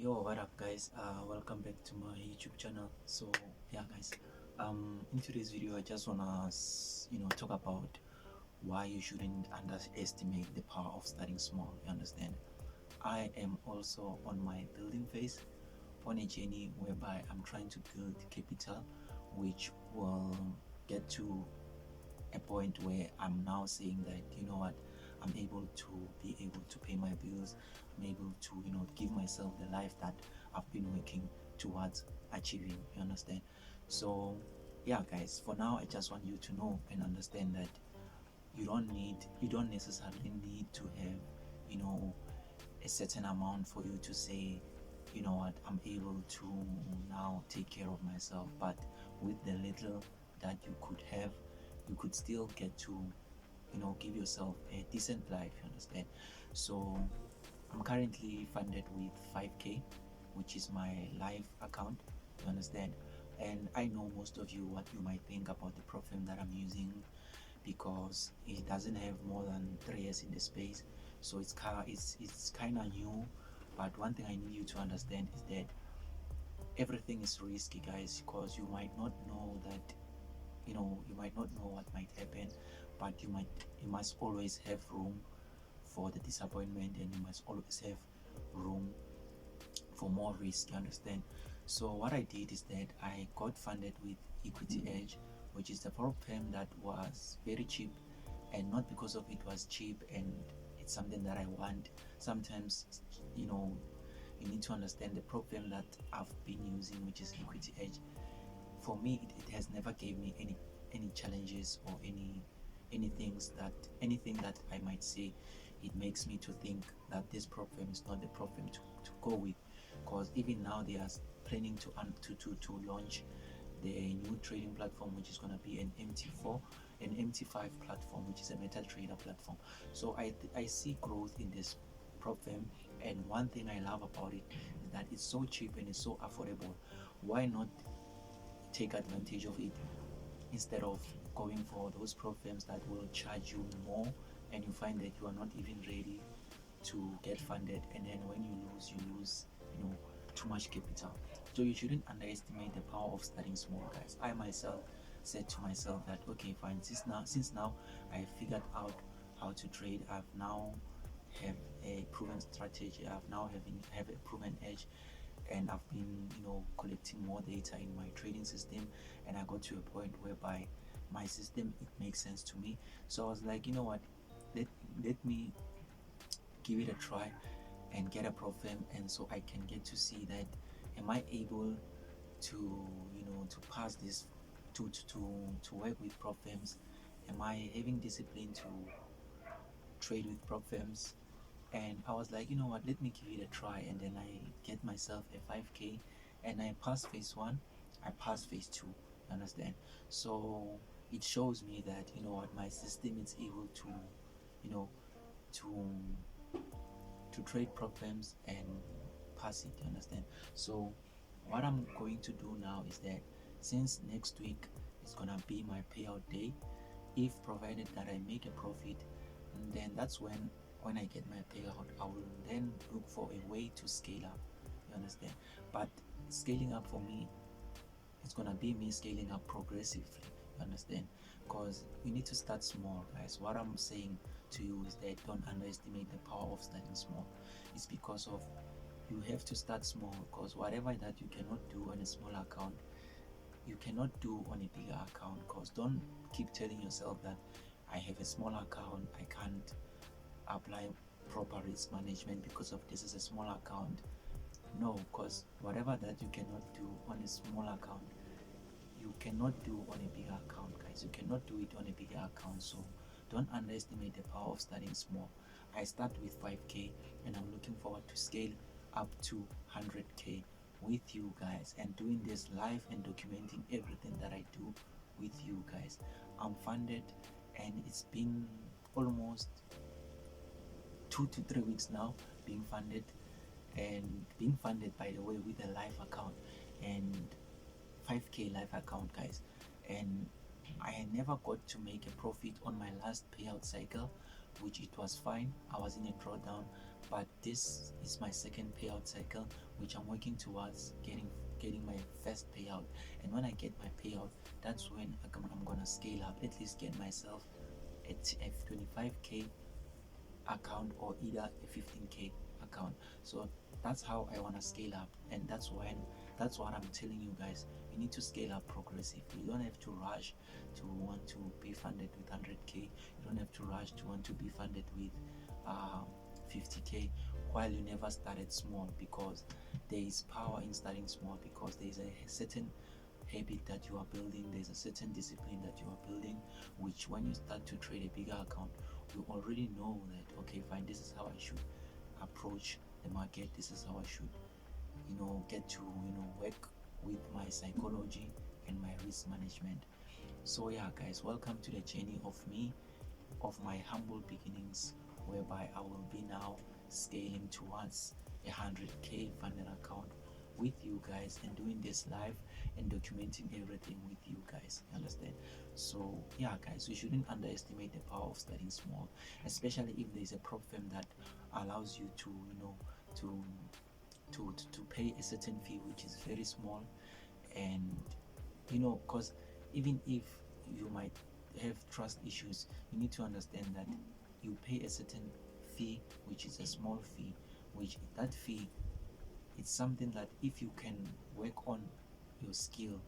Yo, what up guys? Welcome back to my YouTube channel. So yeah guys, in today's video I just wanna talk about why you shouldn't underestimate the power of starting small. You understand? I am also on my building phase, on a journey whereby I'm trying to build capital which will get to a point where I'm now saying that, you know what, I'm able to pay my bills. I'm able to, give myself the life that I've been working towards achieving. You understand? So yeah guys, for now I just want you to know and understand that you don't necessarily need to have, you know a certain amount for you to say, you know what, I'm able to now take care of myself. But with the little that you could have, you could still get to, give yourself a decent life. You understand? So I'm currently funded with 5k, which is my live account. You understand? And I know most of you what you might think about the program that I'm using, because it doesn't have more than 3 years in the space, so it's kind of new. But one thing I need you to understand is that everything is risky, guys, because you might not know that, you might not know what might happen. But you must always have room for the disappointment, and you must always have room for more risk. You understand? So what I did is that I got funded with Equity Edge, which is the program that was very cheap. And not because of it was cheap and it's something that I want. Sometimes, you know you need to understand the program that I've been using, which is Equity Edge. For me, it has never gave me any challenges or anything that I might say it makes me to think that this program is not the program to go with. Because even now they are planning to launch the new trading platform, which is going to be an MT4, an MT5 platform, which is a MetaTrader platform. So I see growth in this program. And one thing I love about it is that it's so cheap and it's so affordable. Why not take advantage of it instead of going for those programs that will charge you more, and you find that you are not even ready to get funded, and then when you lose, too much capital. So you shouldn't underestimate the power of starting small, guys. I myself said to myself that, okay, fine, since now I figured out how to trade, I've now have a proven strategy, I've now have a proven edge, and I've been, collecting more data in my trading system, and I got to a point whereby my system, it makes sense to me. So I was like, you know what, let let me give it a try and get a program, and so I can get to see that, am I able to, to pass this, to work with programs? Am I having discipline to trade with programs? And I was like, you know what, let me give it a try. And then I get myself a 5k, and I pass phase one, I pass phase two. You understand? So it shows me that, you know what, my system is able to, you know to trade problems and pass it. You understand? So what I'm going to do now is that, since next week is gonna be my payout day, if provided that I make a profit, and then that's when I get my payout, I will then look for a way to scale up. You understand? But scaling up for me, it's gonna be me scaling up progressively. You understand? Because you need to start small, guys. What I'm saying to you is that don't underestimate the power of starting small. It's because of, you have to start small, because whatever that you cannot do on a small account, you cannot do on a bigger account. Because don't keep telling yourself that I have a small account, I can't apply proper risk management because of this is a small account. No, because whatever that you cannot do on a small account, you cannot do on a bigger account, guys. You cannot do it on a bigger account. So don't underestimate the power of starting small. I start with 5k, and I'm looking forward to scale up to 100k with you guys, and doing this live and documenting everything that I do with you guys. I'm funded, and it's been almost 2 to 3 weeks now being funded, and being funded, by the way, with a live account and 5k live account, guys. And I never got to make a profit on my last payout cycle, which it was fine. I was in a drawdown, but this is my second payout cycle, which I'm working towards getting my first payout. And when I get my payout, that's when I'm gonna scale up, at least get myself a 25k account or either a 15k account. So that's how I want to scale up, and that's what I'm telling you guys. You need to scale up progressively. You don't have to rush to want to be funded with 100k. You don't have to rush to want to be funded with 50k while you never started small, because there is power in starting small, because there is a certain habit that you are building, there's a certain discipline that you are building, which when you start to trade a bigger account, you already know that, okay, fine, this is how I should approach the market, this is how I should get to work with my psychology and my risk management. So yeah guys, welcome to the journey of me, of my humble beginnings, whereby I will be now scaling towards 100k funded account with you guys, and doing this live and documenting everything with you guys. You understand? So yeah guys, we shouldn't underestimate the power of starting small, especially if there's a prop firm that allows you to to pay a certain fee which is very small. And because even if you might have trust issues, you need to understand that you pay a certain fee, which is a small fee, which that fee, it's something that if you can work on your skill,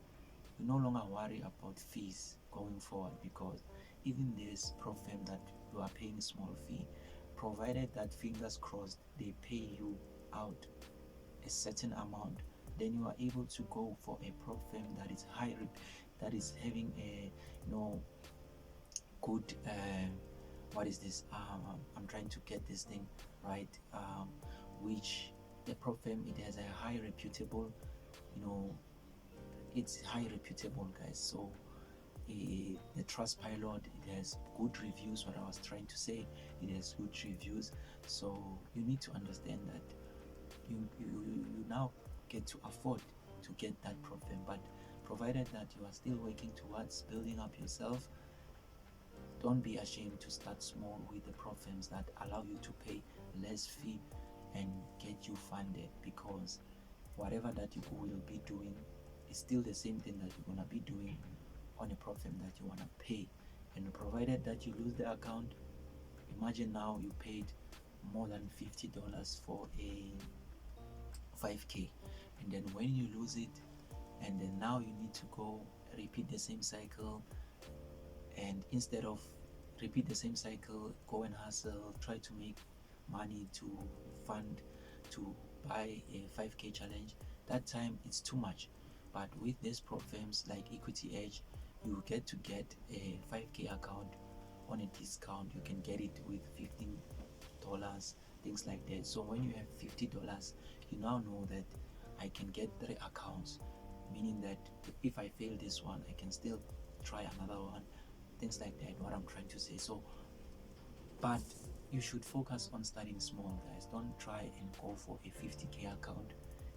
you no longer worry about fees going forward, because even this prop firm that you are paying a small fee, provided that, fingers crossed, they pay you out a certain amount, then you are able to go for a prop firm that is that is having a good what is this, I'm trying to get this thing right, which the prop firm, it has a high reputable, it's high reputable guys. So the Trustpilot, it has good reviews. What I was trying to say, it has good reviews. So you need to understand that you now get to afford to get that prop firm, but provided that you are still working towards building up yourself, don't be ashamed to start small with the prop firms that allow you to pay less fee and get you funded, because whatever that you will be doing is still the same thing that you're gonna be doing on a prop firm that you wanna pay. And provided that you lose the account, imagine now you paid more than $50 for a 5k, and then when you lose it, and then now you need to go repeat the same cycle, and instead of repeat the same cycle, go and hustle, try to make money to fund, to buy a 5k challenge, that time it's too much. But with these prop firms like Equity Edge, you get to get a 5k account on a discount. You can get it with $15, things like that. So when you have $50, you now know that I can get 3 accounts, meaning that if I fail this one, I can still try another one, things like that, what I'm trying to say. So but you should focus on starting small guys. Don't try and go for a 50k account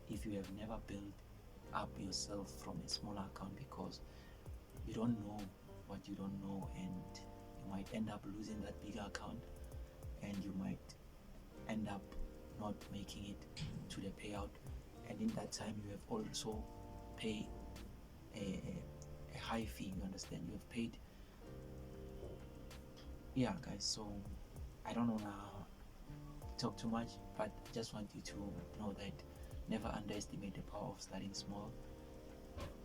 if you have never built up yourself from a smaller account, because you don't know what you don't know, and you might end up losing that bigger account, and you might end up not making it to the payout, and in that time you have also paid a high fee. You understand? You have paid. Yeah guys, so I don't know now talk too much, but just want you to know that never underestimate the power of starting small.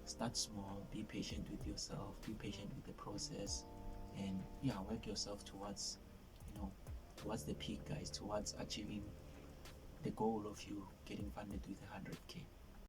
Start small, be patient with yourself, be patient with the process, and yeah, work yourself towards towards the peak guys, towards achieving the goal of you getting funded with 100k.